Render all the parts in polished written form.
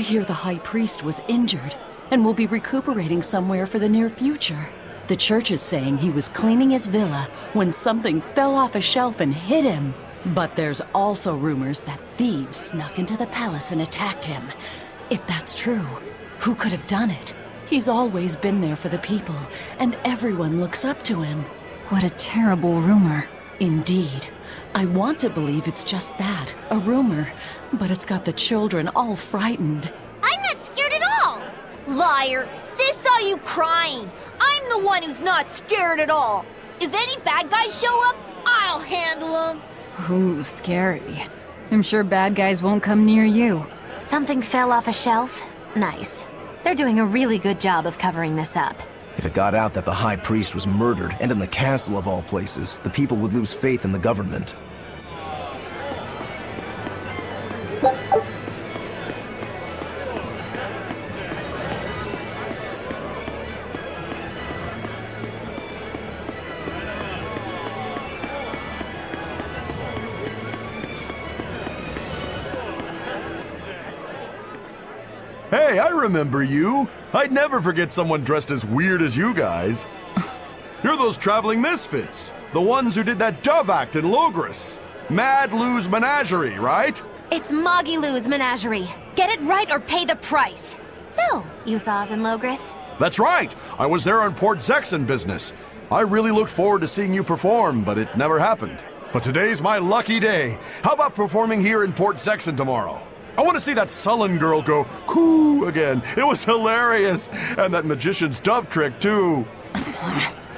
I hear the high priest was injured and will be recuperating somewhere for the near future. The church is saying he was cleaning his villa when something fell off a shelf and hit him. But there's also rumors that thieves snuck into the palace and attacked him. If that's true, who could have done it? He's always been there for the people, and everyone looks up to him. What a terrible rumor. Indeed. I want to believe it's just that, a rumor, but it's got the children all frightened. I'm not scared at all! Liar! Sis saw you crying! I'm the one who's not scared at all! If any bad guys show up, I'll handle them! Ooh, scary. I'm sure bad guys won't come near you. Something fell off a shelf? Nice. They're doing a really good job of covering this up. If it got out that the high priest was murdered, and in the castle of all places, the people would lose faith in the government. Hey, I remember you. I'd never forget someone dressed as weird as you guys. You're those traveling misfits. The ones who did that dove act in Logris. Mad Lou's Menagerie, right? It's Moggy Lou's Menagerie. Get it right or pay the price. So, you saw us in Logris? That's right. I was there on Port Zexon business. I really looked forward to seeing you perform, but it never happened. But today's my lucky day. How about performing here in Port Zexon tomorrow? I want to see that sullen girl go coo again. It was hilarious. And that magician's dove trick, too.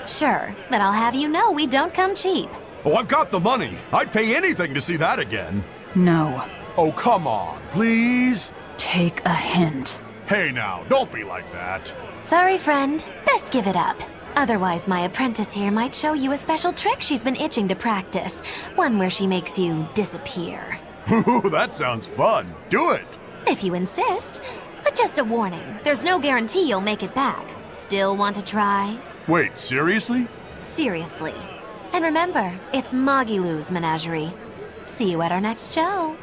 Sure, but I'll have you know we don't come cheap. Oh, I've got the money. I'd pay anything to see that again. No. Oh, come on, please? Take a hint. Hey now, don't be like that. Sorry, friend. Best give it up. Otherwise, my apprentice here might show you a special trick she's been itching to practice. One where she makes you disappear. Ooh, that sounds fun. Do it. If you insist. But just a warning, there's no guarantee you'll make it back. Still want to try? Wait, seriously? Seriously. And remember, it's Moggy Lou's Menagerie. See you at our next show.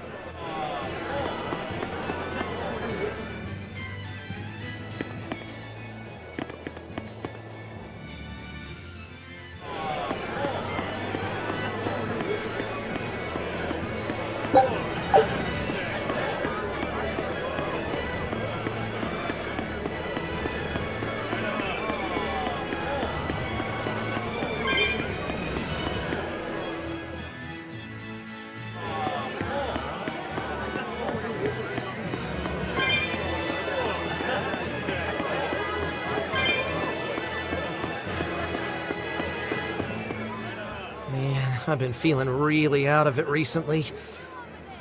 Man, I've been feeling really out of it recently.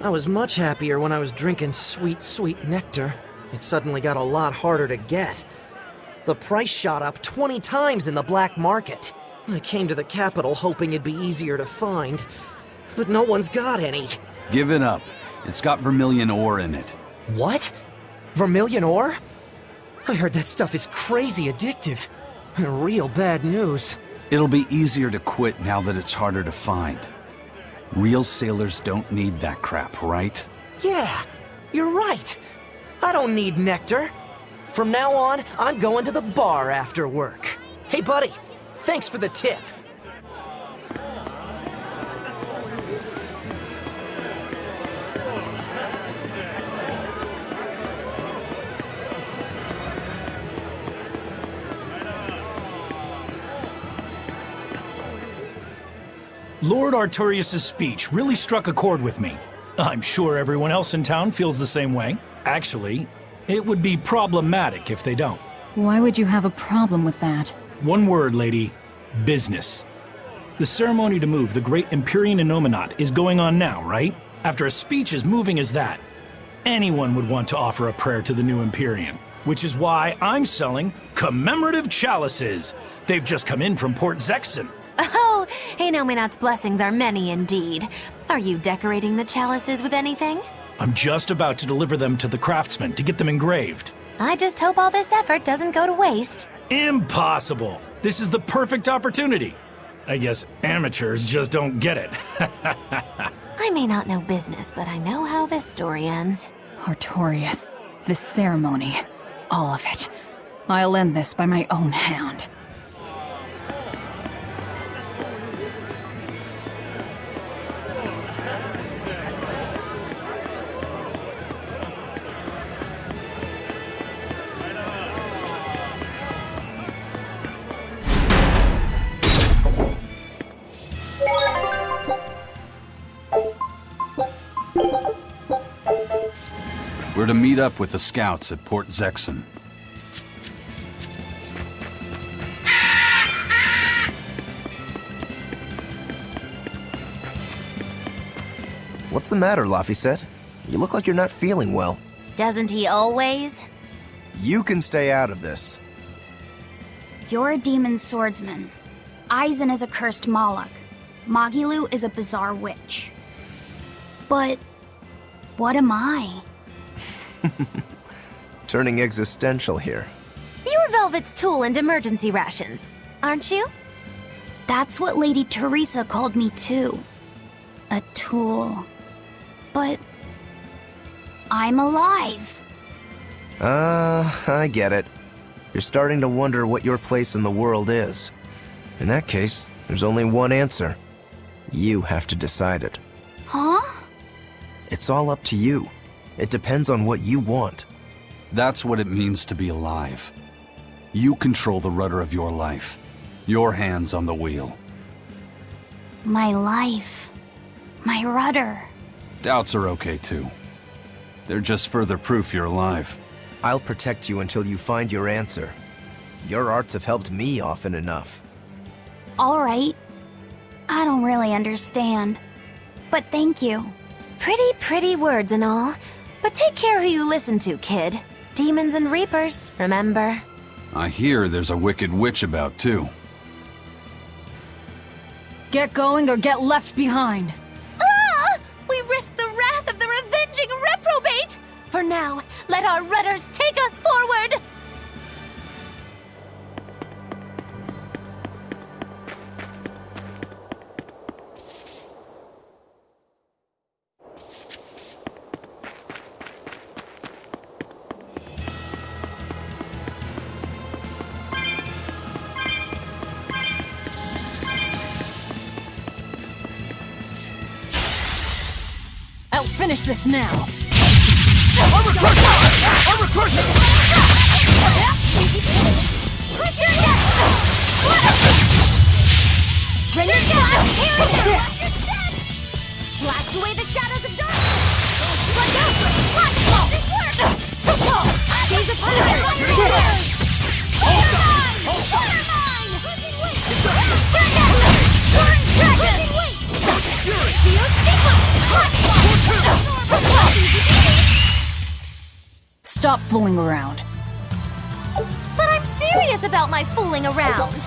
I was much happier when I was drinking sweet, sweet nectar. It suddenly got a lot harder to get. The price shot up 20 times in the black market. I came to the capital hoping it'd be easier to find, but no one's got any. Give it up. It's got vermilion ore in it. What? Vermilion ore? I heard that stuff is crazy addictive. Real bad news. It'll be easier to quit now that it's harder to find. Real sailors don't need that crap, right? Yeah, you're right. I don't need nectar. From now on, I'm going to the bar after work. Hey, buddy, thanks for the tip. Lord Arturius' speech really struck a chord with me. I'm sure everyone else in town feels the same way. Actually, it would be problematic if they don't. Why would you have a problem with that? One word, lady. Business. The ceremony to move the great Empyrean Innominat is going on now, right? After a speech as moving as that, anyone would want to offer a prayer to the new Empyrean. Which is why I'm selling commemorative chalices. They've just come in from Port Zexon. Oh, Innominat's blessings are many indeed. Are you decorating the chalices with anything? I'm just about to deliver them to the craftsman to get them engraved. I just hope all this effort doesn't go to waste. Impossible! This is the perfect opportunity. I guess amateurs just don't get it. I may not know business, but I know how this story ends. Artorius. This ceremony. All of it. I'll end this by my own hand. We're to meet up with the scouts at Port Zexen. What's the matter, Laphicet? You look like you're not feeling well. Doesn't he always? You can stay out of this. You're a demon swordsman. Aizen is a cursed Moloch. Magilu is a bizarre witch. But what am I? Turning existential here. You're Velvet's tool and emergency rations, aren't you? That's what Lady Teresa called me too. A tool. But I'm alive. I get it. You're starting to wonder what your place in the world is. In that case, there's only one answer. You have to decide it. Huh? It's all up to you. It depends on what you want. That's what it means to be alive. You control the rudder of your life. Your hands on the wheel. My life. My rudder. Doubts are okay too. They're just further proof you're alive. I'll protect you until you find your answer. Your arts have helped me often enough. All right. I don't really understand. But thank you. Pretty words and all. But take care who you listen to, kid. Demons and reapers, remember? I hear there's a wicked witch about too. Get going or get left behind. Ah! We risk the wrath of the revenging reprobate! For now, let our rudders take us forward! I'll finish this now. I'm recruiting! Blast away the shadows of darkness! Look out! This works! Gaze upon my lightning! Stop fooling around. But I'm serious about my fooling around!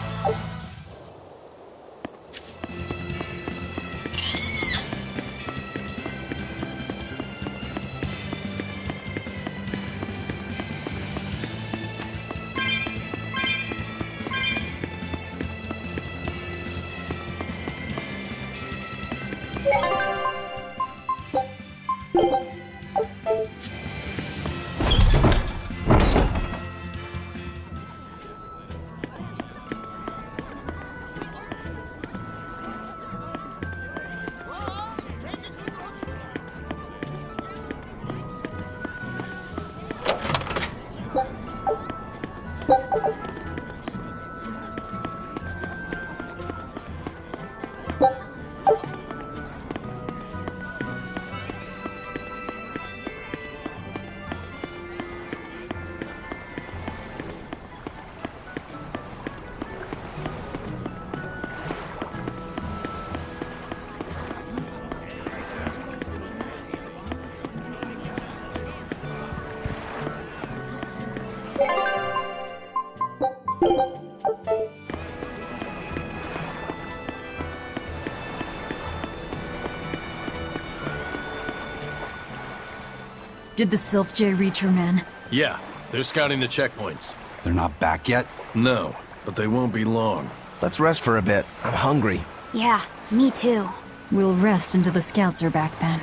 Did the Sylph J reach your men? Yeah, they're scouting the checkpoints. They're not back yet? No, but they won't be long. Let's rest for a bit. I'm hungry. Yeah, me too. We'll rest until the scouts are back then.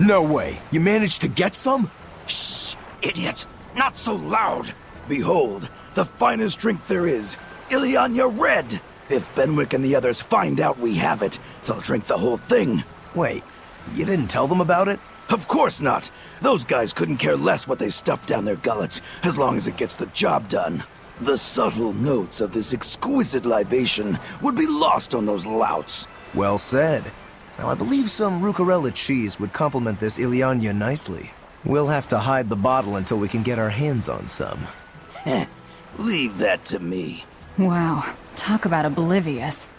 No way. You managed to get some? Shh, idiot! Not so loud! Behold, the finest drink there is, Ileana Red! If Benwick and the others find out we have it, they'll drink the whole thing. Wait, you didn't tell them about it? Of course not. Those guys couldn't care less what they stuff down their gullets, as long as it gets the job done. The subtle notes of this exquisite libation would be lost on those louts. Well said. Now, I believe some Rucarella cheese would complement this Ileana nicely. We'll have to hide the bottle until we can get our hands on some. Heh, leave that to me. Wow, talk about oblivious.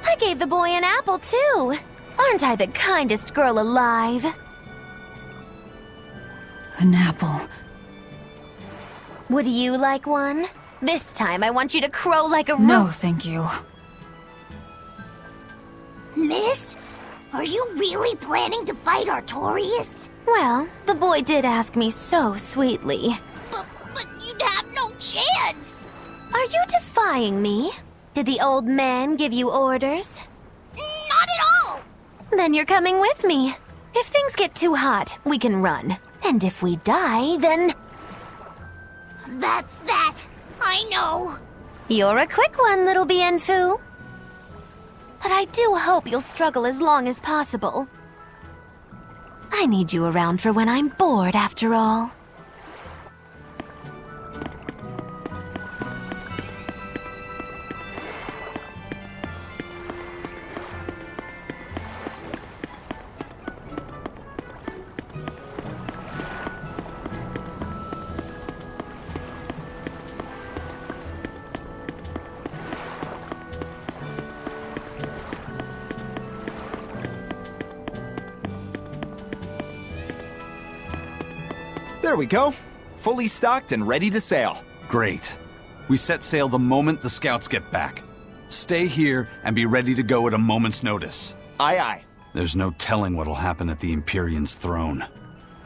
I gave the boy an apple, too. Aren't I the kindest girl alive? An apple. Would you like one? This time I want you to crow like a No, thank you. Miss, are you really planning to fight Artorius? Well, the boy did ask me so sweetly. But you'd have no chance! Are you defying me? Did the old man give you orders? Not at all! Then you're coming with me. If things get too hot, we can run. And if we die, then... That's that. I know. You're a quick one, little Bienfu. But I do hope you'll struggle as long as possible. I need you around for when I'm bored, after all. There we go. Fully stocked and ready to sail. Great. We set sail the moment the scouts get back. Stay here and be ready to go at a moment's notice. Aye, aye. There's no telling what'll happen at the Empyrean's throne.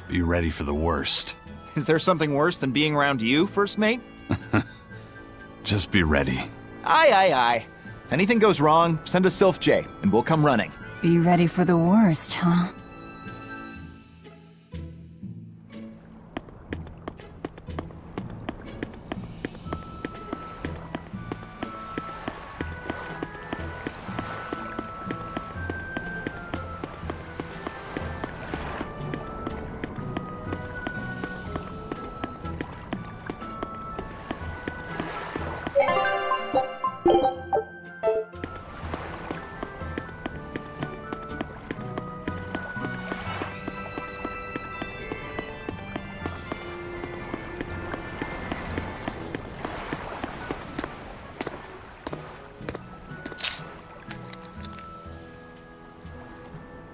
Be ready for the worst. Is there something worse than being around you, First Mate? Just be ready. Aye, aye, aye. If anything goes wrong, send a Sylph J, and we'll come running. Be ready for the worst, huh?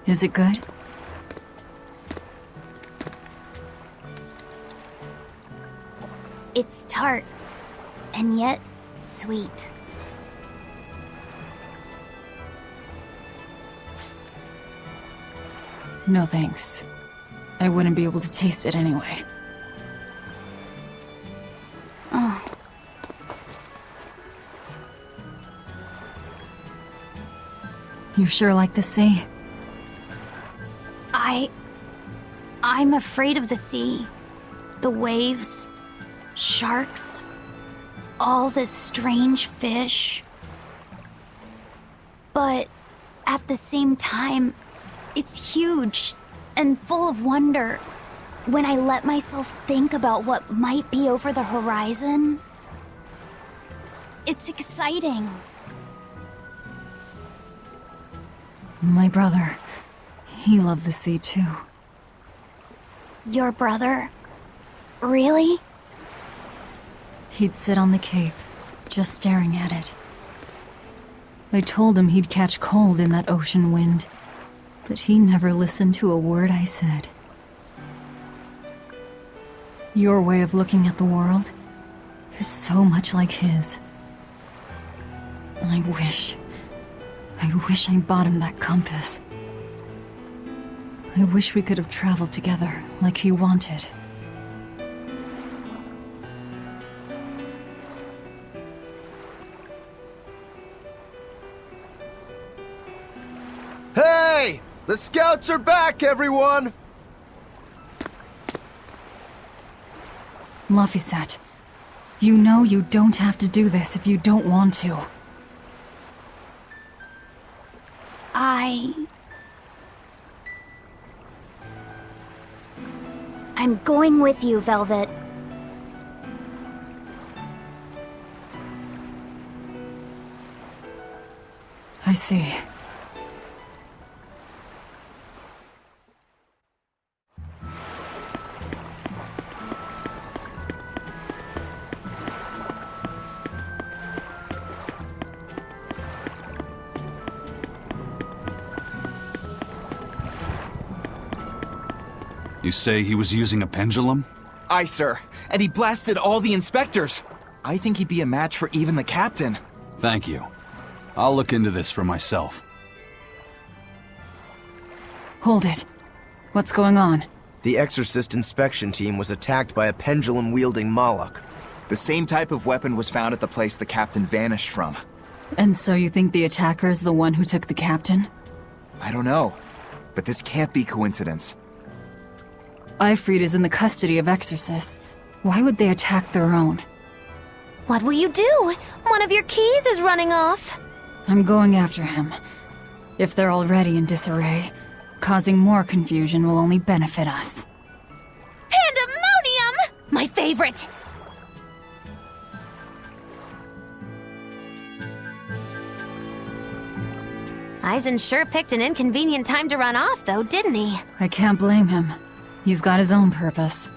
Is it good? It's tart, and yet sweet. No thanks. I wouldn't be able to taste it anyway. Oh. You sure like the sea? I'm afraid of the sea. The waves, sharks, all the strange fish. But at the same time, it's huge and full of wonder. When I let myself think about what might be over the horizon, it's exciting. My brother, he loved the sea too. Your brother? Really? He'd sit on the cape, just staring at it. I told him he'd catch cold in that ocean wind, but he never listened to a word I said. Your way of looking at the world is so much like his. I wish I bought him that compass. I wish we could have traveled together like he wanted. The scouts are back, everyone! Laphicet, you know you don't have to do this if you don't want to. I'm going with you, Velvet. I see. You say he was using a pendulum? Aye, sir. And he blasted all the inspectors. I think he'd be a match for even the captain. Thank you. I'll look into this for myself. Hold it. What's going on? The Exorcist inspection team was attacked by a pendulum-wielding Moloch. The same type of weapon was found at the place the captain vanished from. And so you think the attacker is the one who took the captain? I don't know, but this can't be coincidence. Ifrit is in the custody of exorcists. Why would they attack their own? What will you do? One of your keys is running off. I'm going after him. If they're already in disarray, causing more confusion will only benefit us. Pandemonium! My favorite! Eisen sure picked an inconvenient time to run off, though, didn't he? I can't blame him. He's got his own purpose.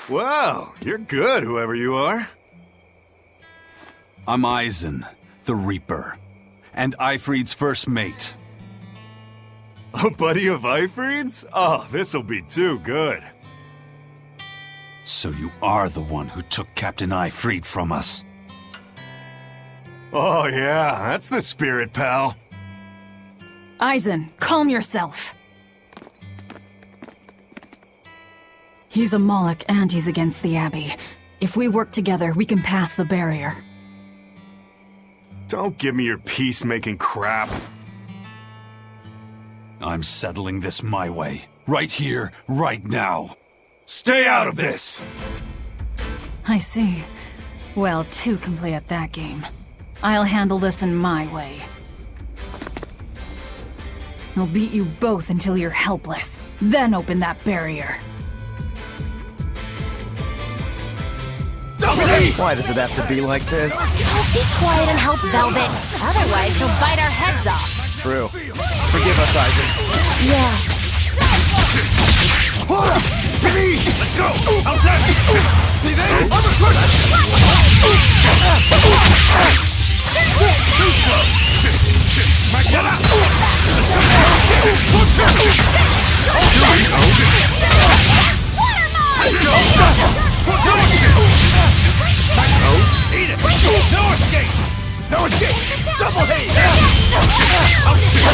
Wow, you're good, whoever you are. I'm Eisen, the Reaper, and Ifrit's first mate. A buddy of Ifrit's? Oh, this'll be too good. So you are the one who took Captain Ifrit from us. Oh yeah, that's the spirit, pal. Eisen, calm yourself. He's a Moloch and he's against the Abbey. If we work together, we can pass the barrier. Don't give me your peacemaking crap. I'm settling this my way. Right here, right now. Stay out of this! I see. Well, two can play at that game. I'll handle this in my way. I'll beat you both until you're helpless. Then open that barrier. Why does it have to be like this? Oh, be quiet and help Velvet. Otherwise, she'll bite our heads off. True. Forgive us, Eisen. Yeah. Hold up! Let's go! Outside! See there? Too slow! Get up! Eat it! No escape! No escape! Double haste! No escape!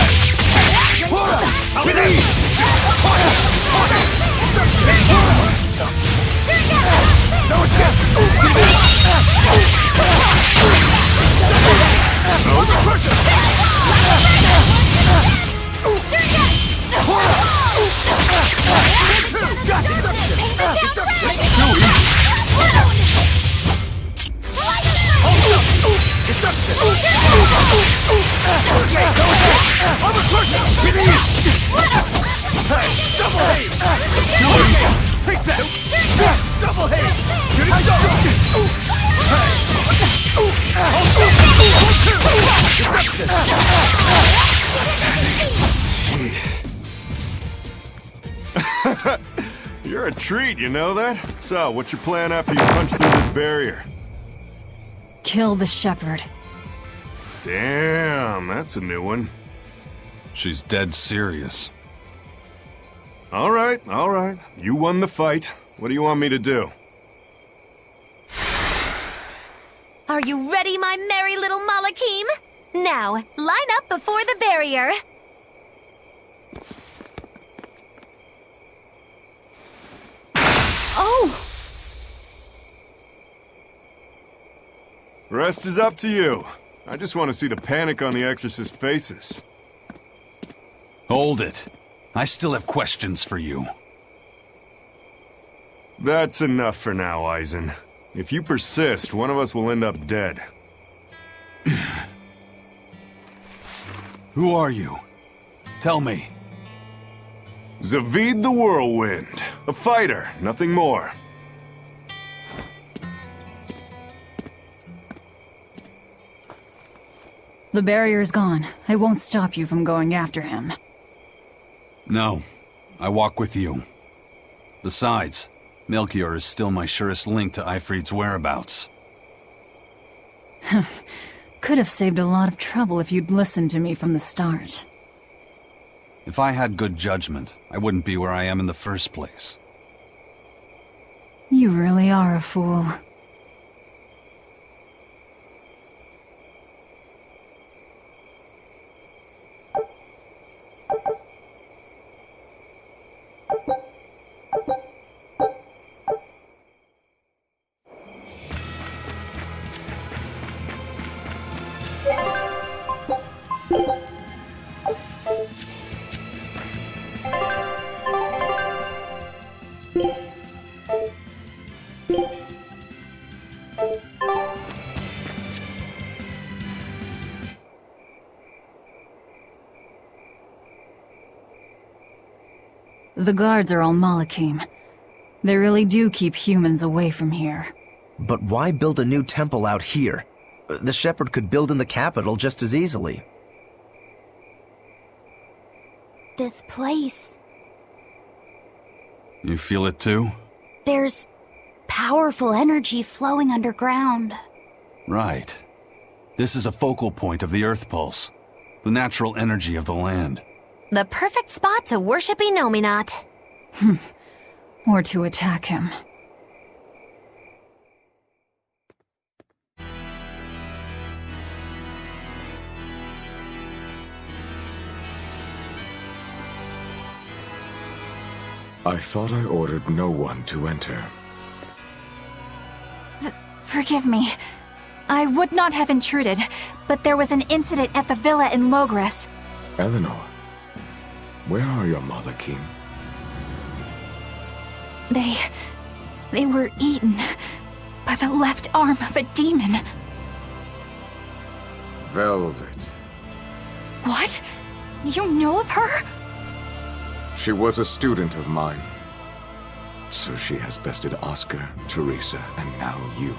Take that! Double haste! Here we go! You're a treat, you know that? So, what's your plan after you punch through this barrier? Kill the shepherd. Damn, that's a new one. She's dead serious. All right. You won the fight. What do you want me to do? Are you ready, my merry little Malakim? Now, line up before the barrier. Oh! Rest is up to you. I just want to see the panic on the exorcist's faces. Hold it. I still have questions for you. That's enough for now, Eisen. If you persist, one of us will end up dead. Who are you? Tell me. Zavid the Whirlwind. A fighter, nothing more. The barrier's gone. I won't stop you from going after him. No. I walk with you. Besides, Melchior is still my surest link to Eifried's whereabouts. Could have saved a lot of trouble if you'd listened to me from the start. If I had good judgment, I wouldn't be where I am in the first place. You really are a fool. The guards are all Malakim. They really do keep humans away from here. But why build a new temple out here? The shepherd could build in the capital just as easily. This place. You feel it too? There's powerful energy flowing underground. Right. This is a focal point of the Earth Pulse, the natural energy of the land. The perfect spot to worship Inominat. Or to attack him. I thought I ordered no one to enter. Forgive me. I would not have intruded, but there was an incident at the villa in Logres. Eleanor, where are your Malakim? They were eaten by the left arm of a demon. Velvet. What? You know of her? She was a student of mine. So she has bested Oscar, Teresa, and now you.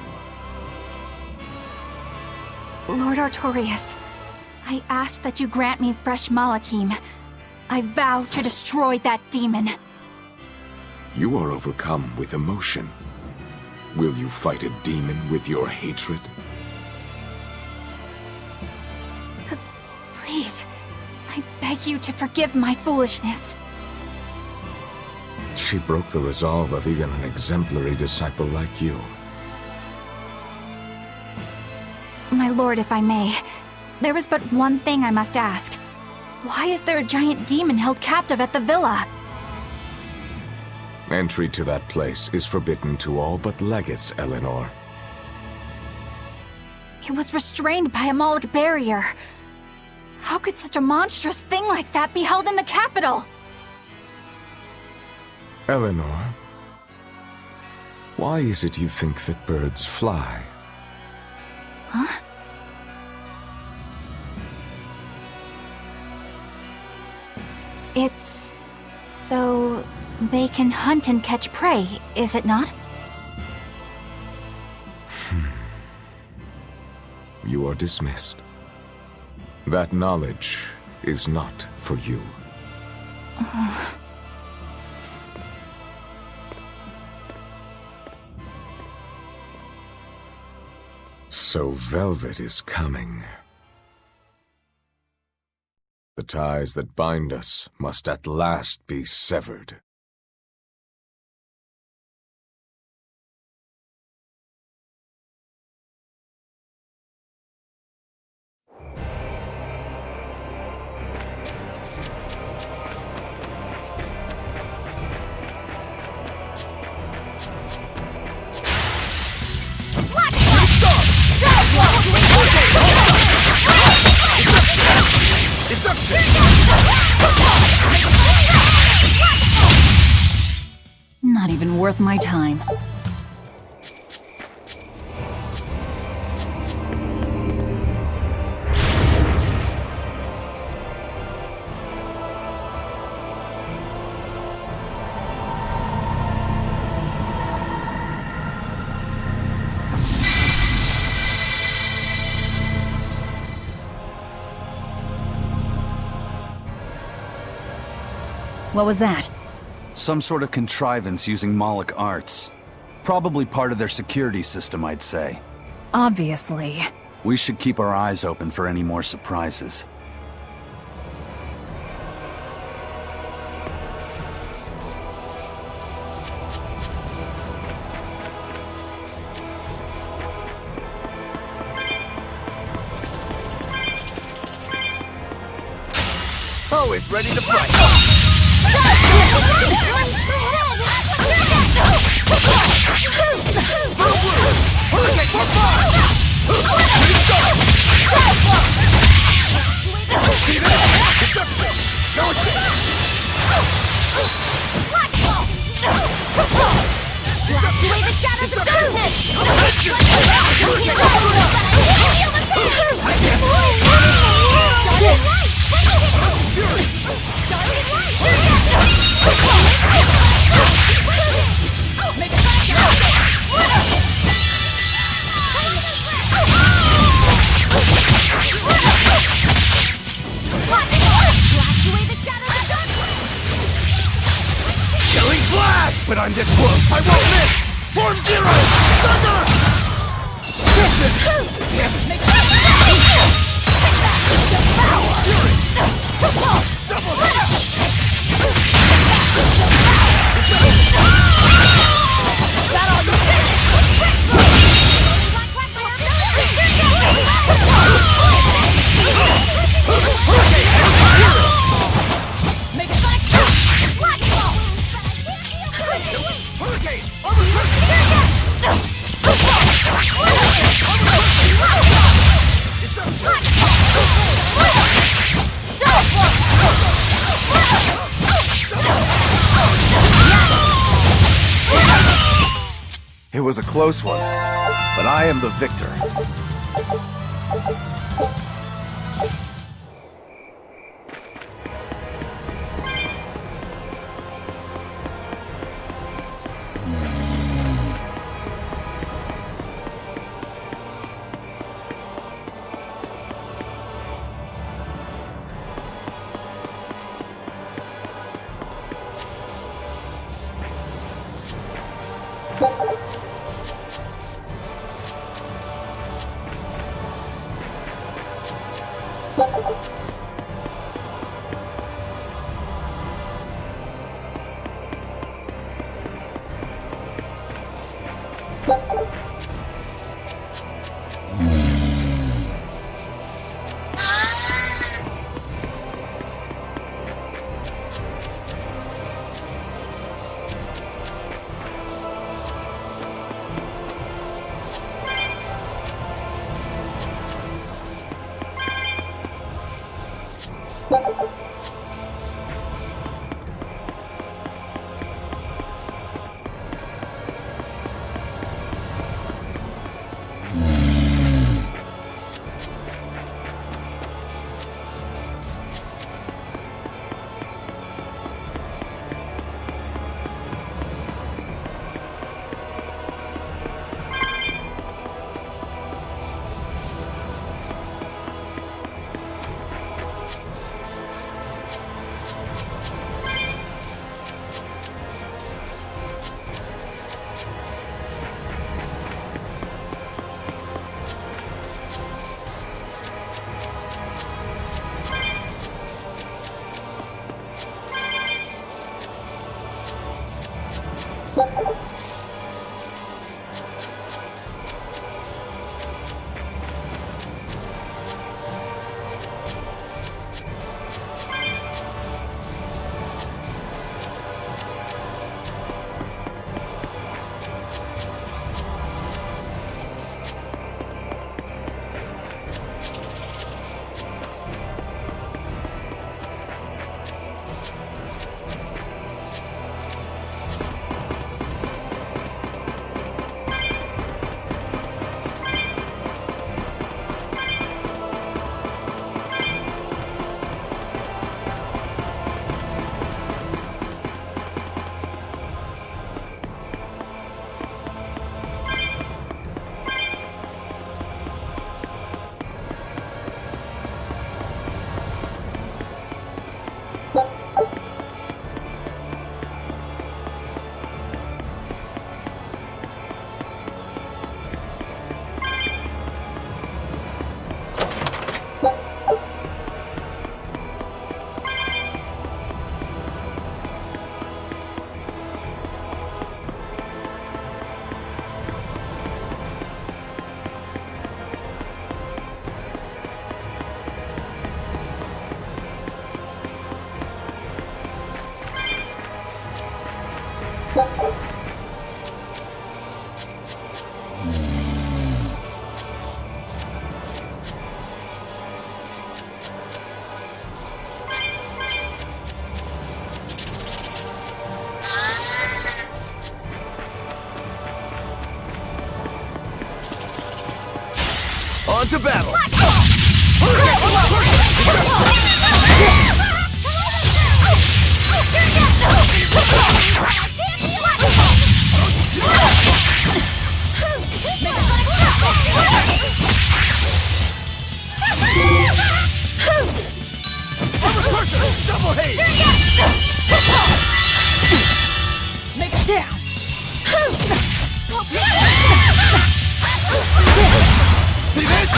Lord Artorius, I ask that you grant me fresh Malakim. I vow to destroy that demon. You are overcome with emotion. Will you fight a demon with your hatred? Please, I beg you to forgive my foolishness. She broke the resolve of even an exemplary disciple like you. My lord, if I may, there is but one thing I must ask. Why is there a giant demon held captive at the villa? Entry to that place is forbidden to all but legates, Eleanor. It was restrained by a Moloch barrier. How could such a monstrous thing like that be held in the capital? Eleanor, why is it you think that birds fly? Huh? It's so they can hunt and catch prey, is it not? You are dismissed. That knowledge is not for you. So Velvet is coming. The ties that bind us must at last be severed. Not even worth my time. What was that? Some sort of contrivance using Moloch arts. Probably part of their security system, I'd say. Obviously. We should keep our eyes open for any more surprises. Always ready to fight. But I'm this close, I won't miss! Form zero! Thunder! It was a close one, but I am the victor. On to battle! Double hate! Make it down! See this?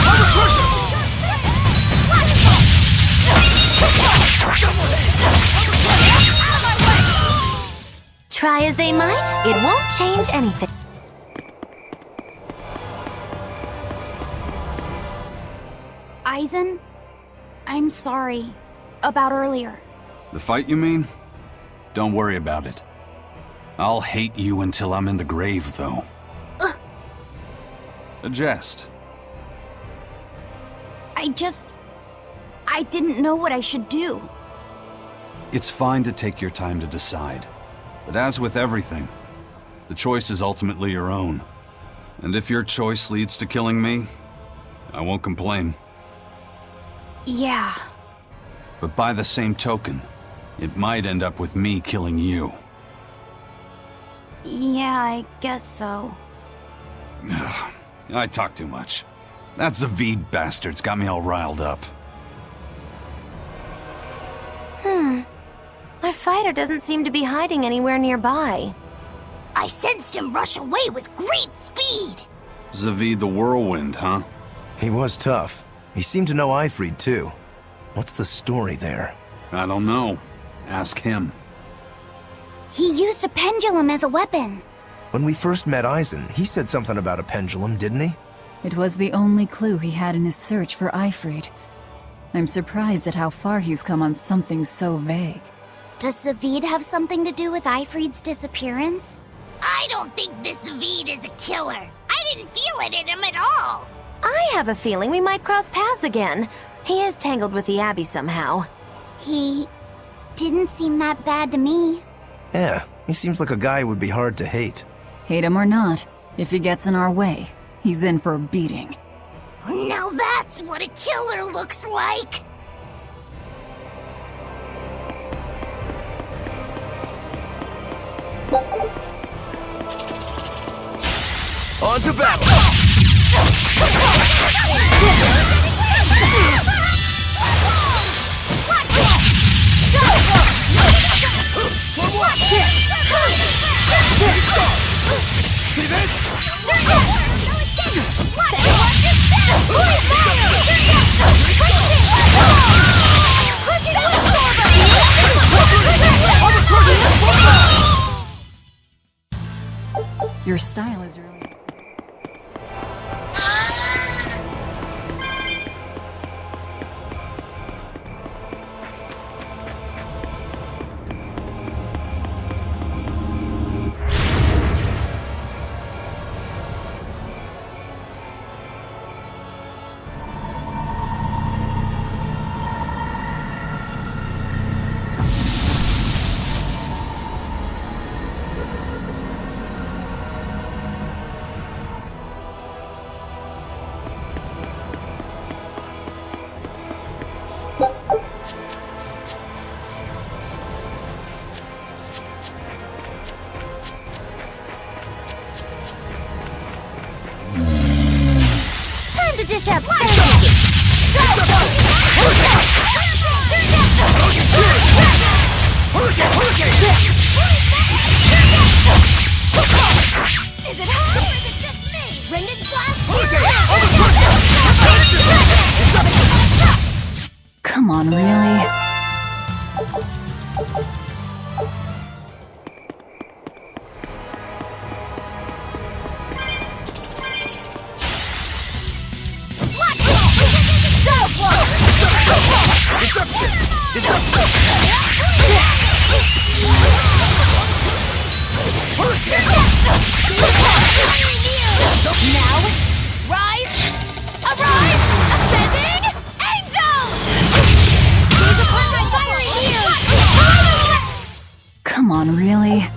Try as they might, it won't change anything. Eisen, I'm sorry about earlier. The fight, you mean? Don't worry about it. I'll hate you until I'm in the grave, though. A jest. I didn't know what I should do. It's fine to take your time to decide. But as with everything, the choice is ultimately your own. And if your choice leads to killing me, I won't complain. Yeah. But by the same token, it might end up with me killing you. Yeah, I guess so. I talk too much. That Zavid bastard's got me all riled up. Our fighter doesn't seem to be hiding anywhere nearby. I sensed him rush away with great speed. Zavid the Whirlwind, huh? He was tough. He seemed to know Eifried, too. What's the story there? I don't know. Ask him. He used a pendulum as a weapon. When we first met Eisen, he said something about a pendulum, didn't he? It was the only clue he had in his search for Eifried. I'm surprised at how far he's come on something so vague. Does Zavid have something to do with Eifried's disappearance? I don't think this Zavid is a killer. I didn't feel it in him at all. I have a feeling we might cross paths again. He is tangled with the Abbey somehow. He didn't seem that bad to me. Yeah, he seems like a guy who would be hard to hate. Hate him or not, if he gets in our way, he's in for a beating. Now that's what a killer looks like. On to battle! See this? Your style is really... Time to dish out spells! Is it her or is it just me? Ring it flash! Come on, really? Now, rise! Arise! Ascending! Angels! There's a part on fire here! Come on, really?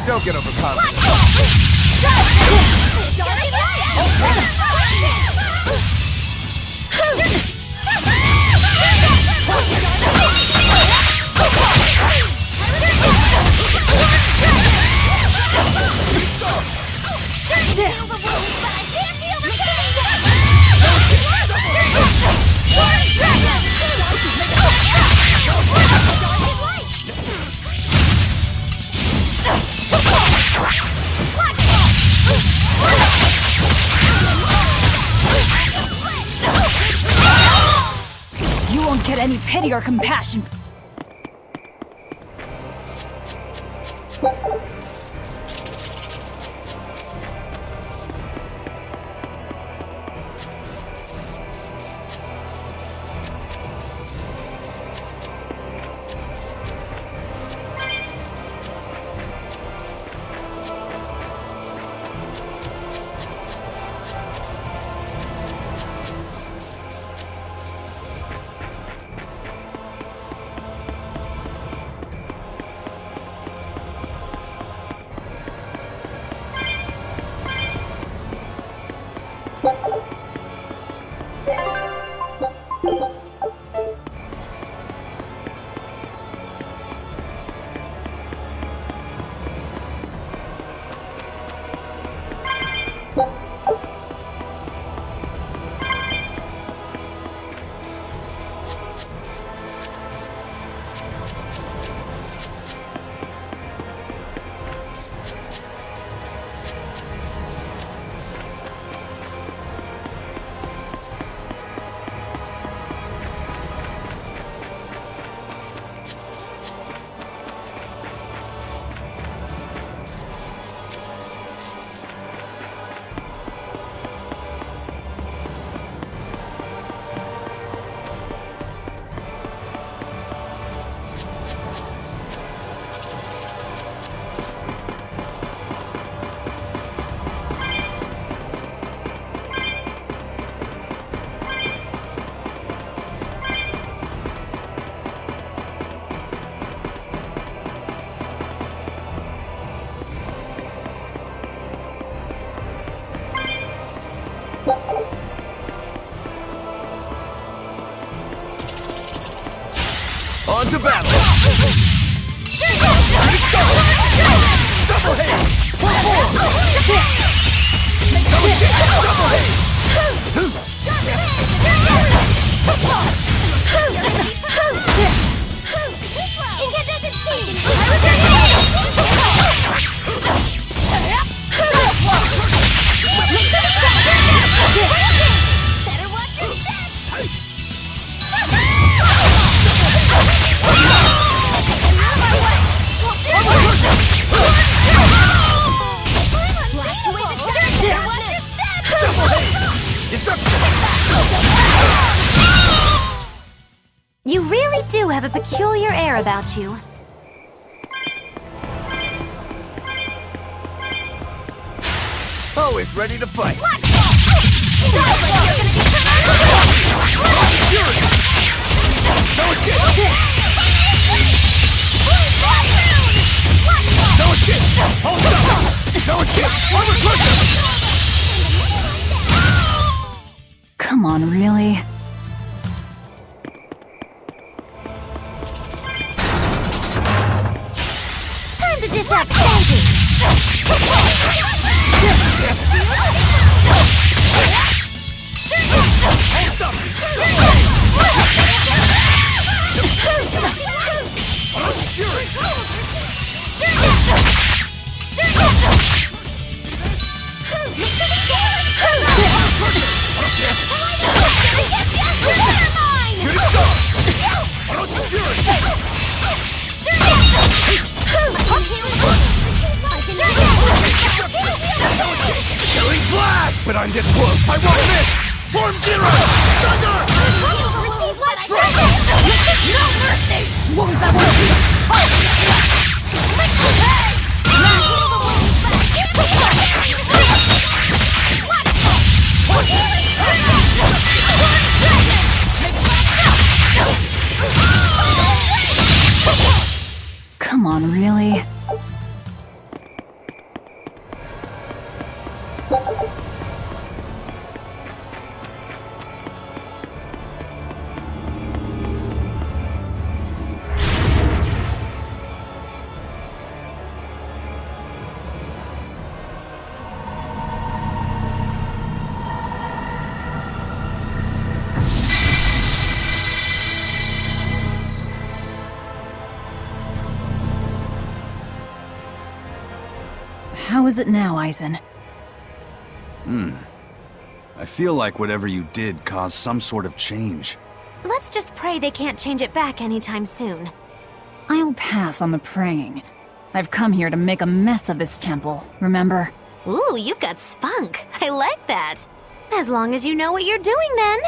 Don't get overcome. You won't get any pity or compassion. On to battle! Double haste! Double haste! You really do have a peculiar air about you. Always ready to fight. Come on, really? Time to dish out spanking! Killing flash! But I'm this close. I won't miss! Form zero! Thunder! No mercy! Come on, really? How is it now, Eisen? I feel like whatever you did caused some sort of change. Let's just pray they can't change it back anytime soon. I'll pass on the praying. I've come here to make a mess of this temple, remember? Ooh, you've got spunk. I like that. As long as you know what you're doing, then.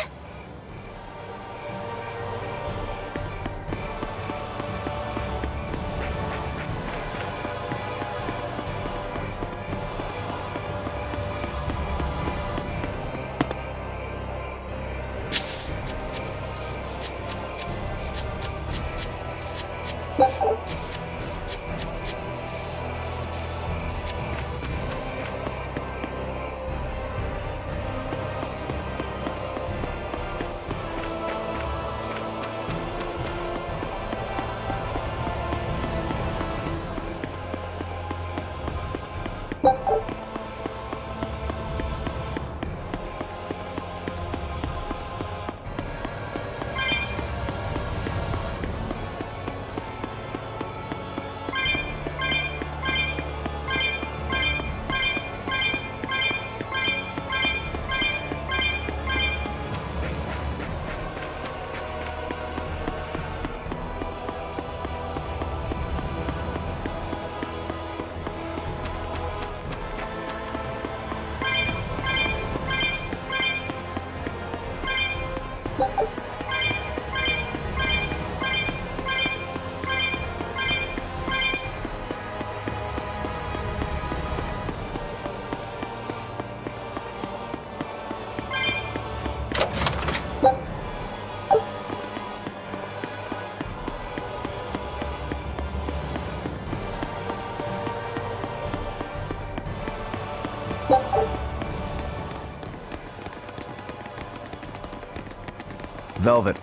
Velvet,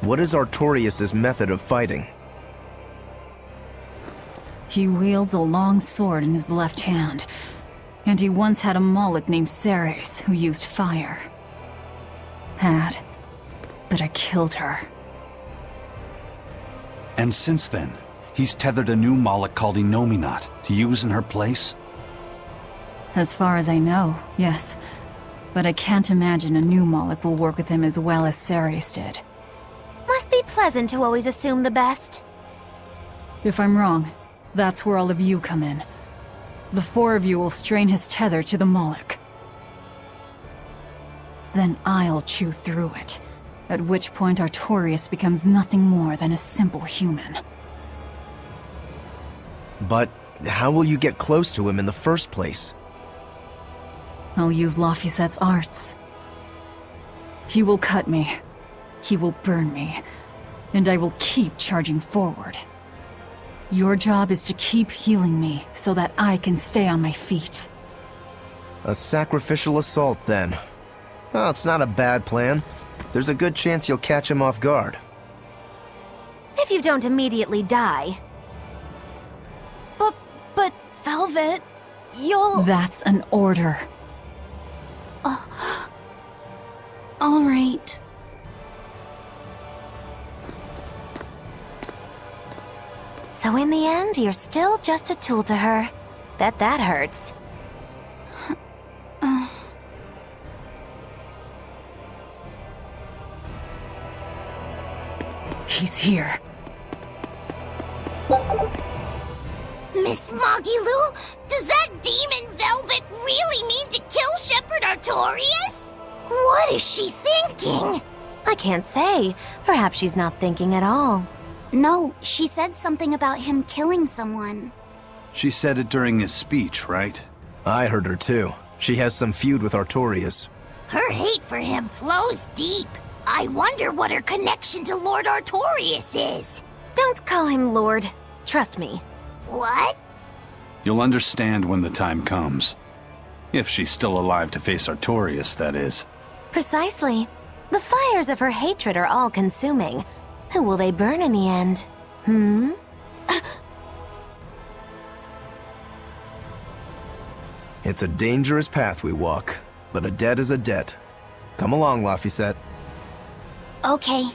what is Artorius' method of fighting? He wields a long sword in his left hand, and he once had a Moloch named Ceres who used fire. But I killed her. And since then, he's tethered a new Moloch called Innominat to use in her place? As far as I know, yes. But I can't imagine a new Moloch will work with him as well as Ceres did. Must be pleasant to always assume the best. If I'm wrong, that's where all of you come in. The four of you will strain his tether to the Moloch. Then I'll chew through it, At which point Artorius becomes nothing more than a simple human. But how will you get close to him in the first place? I'll use Laphicet's arts. He will cut me. He will burn me. And I will keep charging forward. Your job is to keep healing me so that I can stay on my feet. A sacrificial assault, then. Oh, it's not a bad plan. There's a good chance you'll catch him off guard. If you don't immediately die. But Velvet, you'll... That's an order. All right. So in the end, you're still just a tool to her. Bet that hurts. He's here. Miss Magilu, does that demon Velvet really mean to kill Shepherd Artorius? What is she thinking? I can't say. Perhaps she's not thinking at all. No, she said something about him killing someone. She said it during his speech, right? I heard her too. She has some feud with Artorius. Her hate for him flows deep. I wonder what her connection to Lord Artorius is. Don't call him Lord. Trust me. What? You'll understand when the time comes. If she's still alive to face Artorius, that is. Precisely. The fires of her hatred are all-consuming. Who will they burn in the end? It's a dangerous path we walk, but a debt is a debt. Come along, Laphicet. Okay,